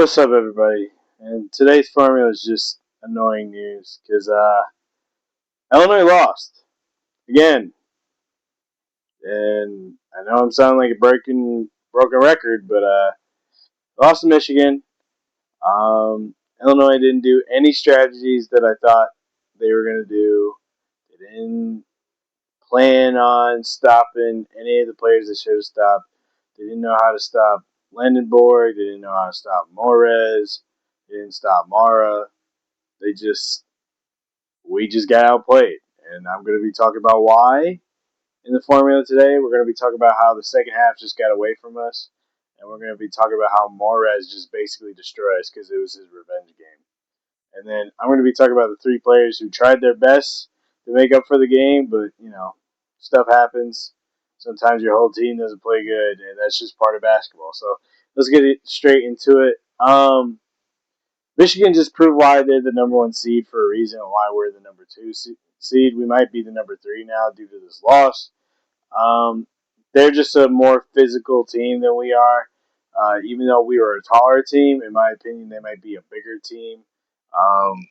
What's up, everybody? And today's formula is just annoying news because Illinois lost again, and I know I'm sounding like a broken record, but lost to Michigan. Illinois didn't do any strategies that I thought they were going to do. They didn't plan on stopping any of the players they should have stopped. They didn't know how to stop Landenborg. They didn't know how to stop Morez. They didn't stop Mara. They just we just got outplayed. And I'm going to be talking about why in the formula today. We're going to be talking about how the second half just got away from us. And we're going to be talking about how Morez just basically destroyed us because it was his revenge game. And then I'm going to be talking about the three players who tried their best to make up for the game, but, stuff happens. Sometimes your whole team doesn't play good, and that's just part of basketball. So let's get it straight into it. Michigan just proved why they're the number one seed for a reason, and why we're the number two seed. We might be the number three now due to this loss. Um, they're just a more physical team than we are. Even though we were a taller team, in my opinion, they might be a bigger team, um,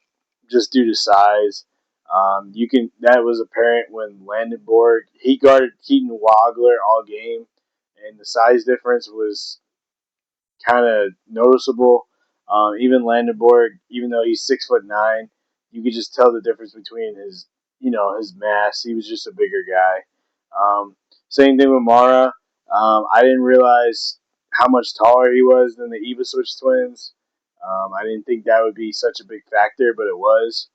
just due to size. That was apparent when Landenborg he guarded Keaton Wagler all game, and the size difference was kind of noticeable. Even Landenborg, even though he's 6'9", you could just tell the difference between his mass. He was just a bigger guy. Same thing with Mara. I didn't realize how much taller he was than the Switch twins. I didn't think that would be such a big factor, but it was.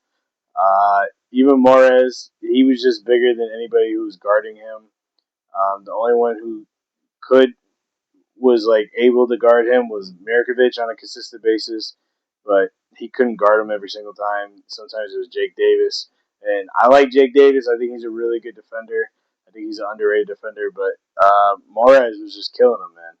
Even Morez, he was just bigger than anybody who was guarding him. The only one who could was like able to guard him was Mirkovic on a consistent basis, but he couldn't guard him every single time. Sometimes it was Jake Davis, and I like Jake Davis. I think he's a really good defender. I think he's an underrated defender, but Morez was just killing him, man.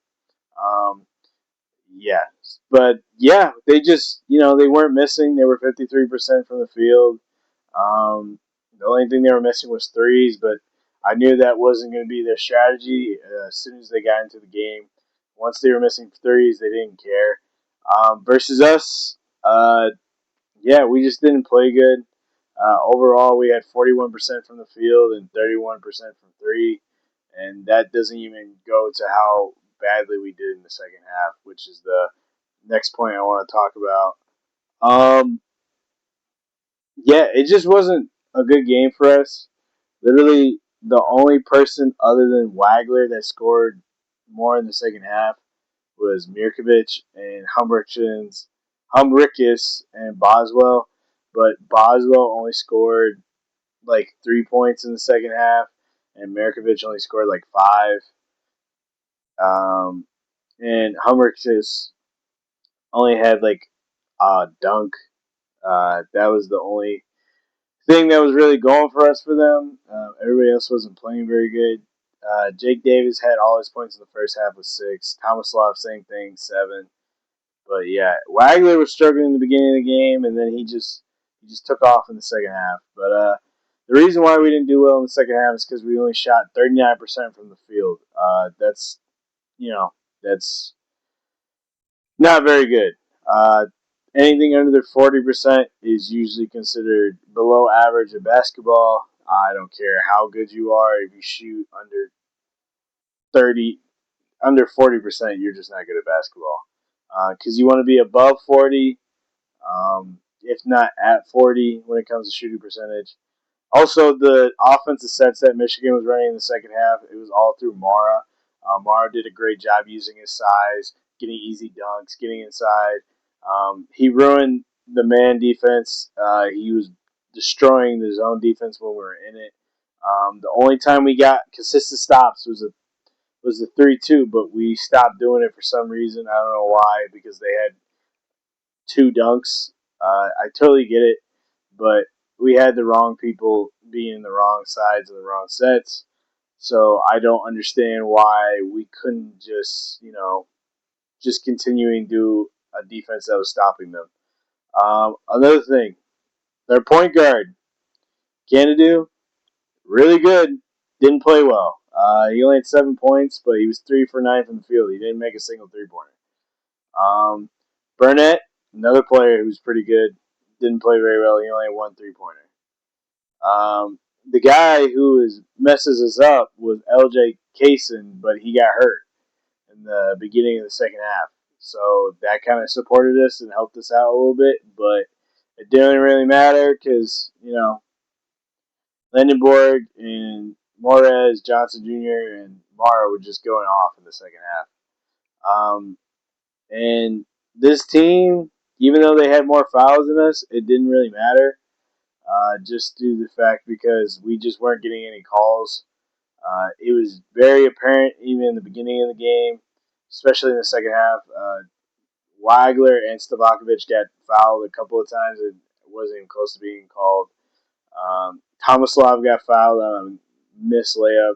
Yeah, but yeah, they just they weren't missing. They were 53% from the field. The only thing they were missing was threes, but I knew that wasn't going to be their strategy as soon as they got into the game. Once they were missing threes, they didn't care. Versus us, yeah, we just didn't play good. Overall, we had 41% from the field and 31% from three, and that doesn't even go to how badly we did in the second half, which is the next point I want to talk about. Yeah, it just wasn't a good game for us. Literally, the only person other than Wagler that scored more in the second half was Mirkovic and Humricus and Boswell. But Boswell only scored like 3 points in the second half, and Mirkovic only scored like five. Um, and Humricus only had like a dunk. That was the only thing that was really going for us for them. Everybody else wasn't playing very good. Jake Davis had all his points in the first half with 6. Thomas Love, same thing, 7. But yeah, Wagler was struggling in the beginning of the game, and then he just took off in the second half. But the reason why we didn't do well in the second half is because we only shot 39% from the field. That's not very good. Anything under 40% is usually considered below average in basketball. I don't care how good you are. If you shoot 30, under 40%, you're just not good at basketball. Because you want to be above 40, if not at 40 when it comes to shooting percentage. Also, the offensive sets that Michigan was running in the second half, it was all through Mara. Mara did a great job using his size, getting easy dunks, getting inside. He ruined the man defense. He was destroying the zone defense when we were in it. The only time we got consistent stops was the 3-2, but we stopped doing it for some reason. I don't know why, because they had two dunks. I totally get it, but we had the wrong people being in the wrong sides of the wrong sets. So I don't understand why we couldn't just continuing to do a defense that was stopping them. Another thing, their point guard, Canadu, really good, didn't play well. He only had 7 points, but he was 3 for 9 from the field. He didn't make a single three-pointer. Um, Burnett, another player who's pretty good, didn't play very well. He only had one 3-pointer. The guy who messes us up was LJ Kaysen, but he got hurt in the beginning of the second half. So that kind of supported us and helped us out a little bit, but it didn't really matter because, Lindenborg and Morez, Johnson Jr., and Mara were just going off in the second half. And this team, even though they had more fouls than us, it didn't really matter. Just due to the fact because we just weren't getting any calls. It was very apparent even in the beginning of the game, especially in the second half. Wagler and Stavakovic got fouled a couple of times. It wasn't even close to being called. Tomislav got fouled on a missed layup,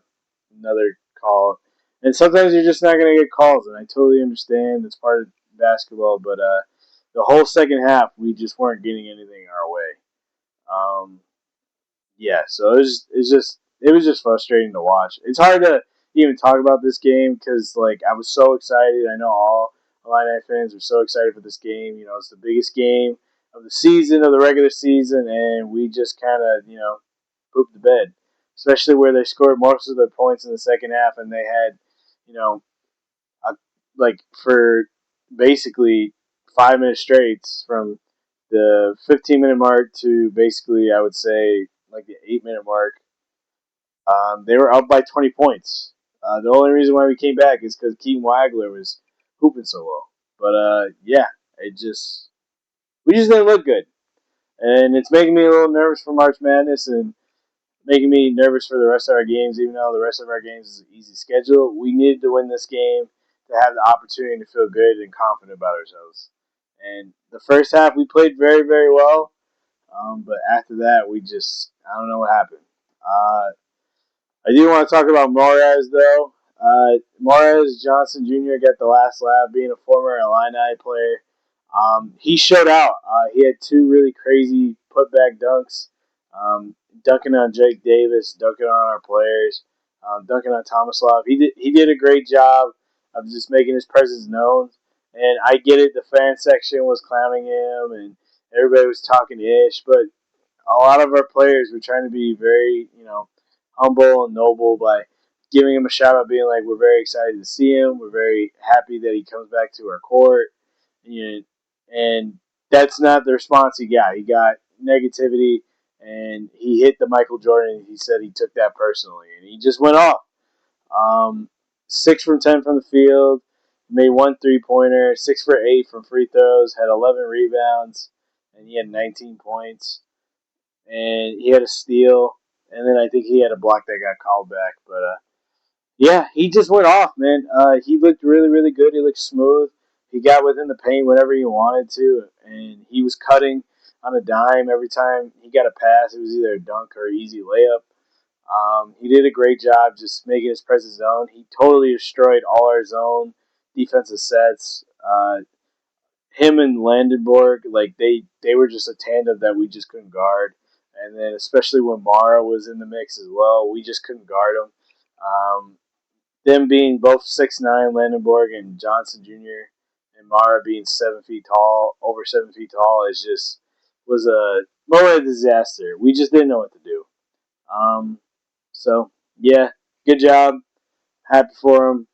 another call. And sometimes you're just not going to get calls, and I totally understand. It's part of basketball, but the whole second half, we just weren't getting anything our way. Um, yeah, so it was just frustrating to watch. It's hard to even talk about this game because I was so excited. I know all Illini fans are so excited for this game. It's the biggest game of the season, of the regular season, and we just kind of pooped the bed. Especially where they scored most of their points in the second half, and they had you know a, for basically 5 minutes straight from the 15-minute mark to basically I would say the 8-minute mark. They were up by 20 points. The only reason why we came back is because Keaton Wagler was hooping so well. But yeah, we just didn't look good, and it's making me a little nervous for March Madness and making me nervous for the rest of our games. Even though the rest of our games is an easy schedule, we needed to win this game to have the opportunity to feel good and confident about ourselves. And the first half we played very very well, but after that I don't know what happened. I do want to talk about Morez, though. Morez Johnson Jr. got the last laugh, being a former Illini player. He showed out. He had two really crazy putback dunks, dunking on Jake Davis, dunking on our players, dunking on Tomislav. He did a great job of just making his presence known. And I get it, the fan section was clowning him, and everybody was talking ish, but a lot of our players were trying to be very, humble and noble by giving him a shout out, being like, we're very excited to see him. We're very happy that he comes back to our court. And that's not the response he got. He got negativity, and he hit the Michael Jordan. He said he took that personally, and he just went off. 6 from 10 from the field, made one 3-pointer, 6 for 8 from free throws, had 11 rebounds, and he had 19 points. And he had a steal, and then I think he had a block that got called back. But yeah, he just went off, man. He looked really, really good. He looked smooth. He got within the paint whenever he wanted to, and he was cutting on a dime every time he got a pass. It was either a dunk or an easy layup. He did a great job just making his presence known. He totally destroyed all our zone defensive sets. Him and Landenborg, they were just a tandem that we just couldn't guard. And then especially when Mara was in the mix as well, we just couldn't guard him. Them being both 6'9", Landenborg and Johnson Jr., and Mara being 7 feet tall, over 7 feet tall, was a moment of disaster. We just didn't know what to do. So yeah, good job. Happy for him.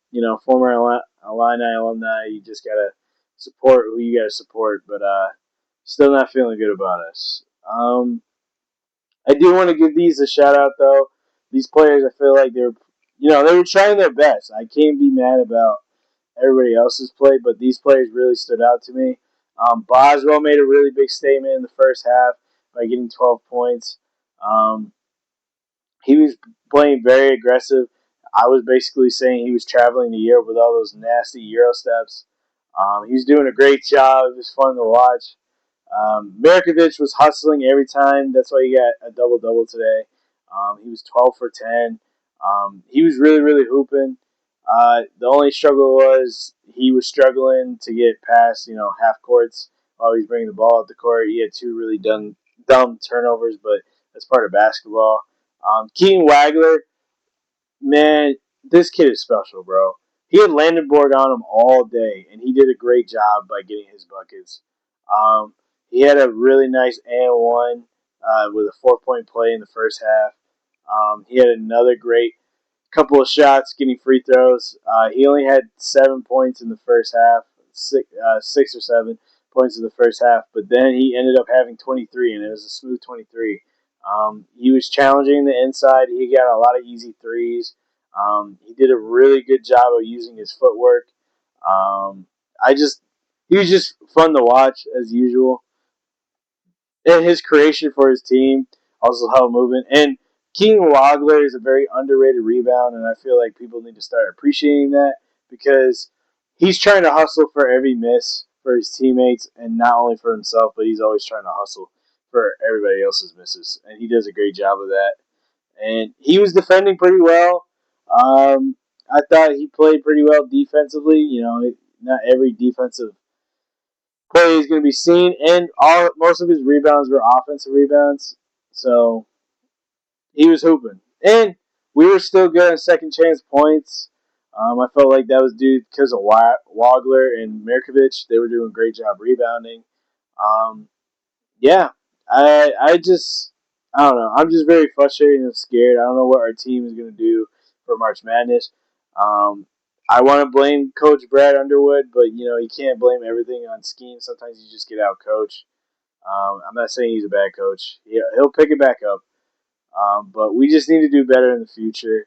Former Illini alumni. You just gotta support who you gotta support, but still not feeling good about us. I do want to give these a shout out though. These players, I feel like they were trying their best. I can't be mad about everybody else's play, but these players really stood out to me. Boswell made a really big statement in the first half by getting 12 points. He was playing very aggressive. I was basically saying he was traveling the Europe with all those nasty Euro steps. He was doing a great job. It was fun to watch. Mirkovic was hustling every time. That's why he got a double-double today. He was 12 for 10. He was really, really hooping. The only struggle was he was struggling to get past, half courts while he was bringing the ball up the court. He had two really dumb turnovers, but that's part of basketball. Keaton Wagler, man, this kid is special, bro. he had Landenborg on him all day, and he did a great job by getting his buckets. Um, he had a really nice and one with a 4 point play in the first half. He had another great couple of shots, getting free throws. He only had 7 points in the first half, 6 or 7 points in the first half, but then he ended up having 23, and it was a smooth 23. He was challenging the inside. He got a lot of easy threes. He did a really good job of using his footwork. I just he was just fun to watch as usual, and his creation for his team also helped movement. And King Wagler is a very underrated rebound, and I feel like people need to start appreciating that because he's trying to hustle for every miss for his teammates and not only for himself, but he's always trying to hustle for everybody else's misses, and he does a great job of that. And he was defending pretty well. I thought he played pretty well defensively. Not every defensive play is going to be seen, and most of his rebounds were offensive rebounds. So he was hooping, and we were still good on second chance points. I felt like that was due because of Wagler and Mirkovic. They were doing a great job rebounding. Um, yeah, I don't know. I'm just very frustrated and scared. I don't know what our team is going to do for March Madness. Um, I want to blame Coach Brad Underwood, but you can't blame everything on scheme. Sometimes you just get out coach. I'm not saying he's a bad coach. He'll pick it back up. But we just need to do better in the future.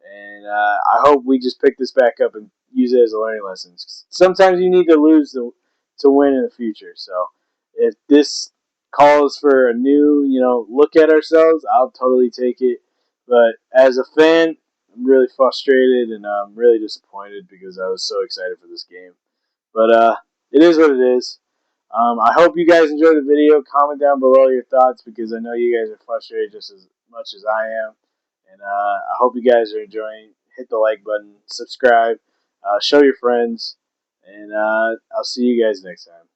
And I hope we just pick this back up and use it as a learning lesson. Sometimes you need to lose to win in the future. So if this calls for a new, look at ourselves, I'll totally take it. But as a fan, I'm really frustrated and I'm really disappointed because I was so excited for this game. But it is what it is. I hope you guys enjoyed the video. Comment down below your thoughts because I know you guys are frustrated just as much as I am. And I hope you guys are enjoying. Hit the like button, subscribe, show your friends, and I'll see you guys next time.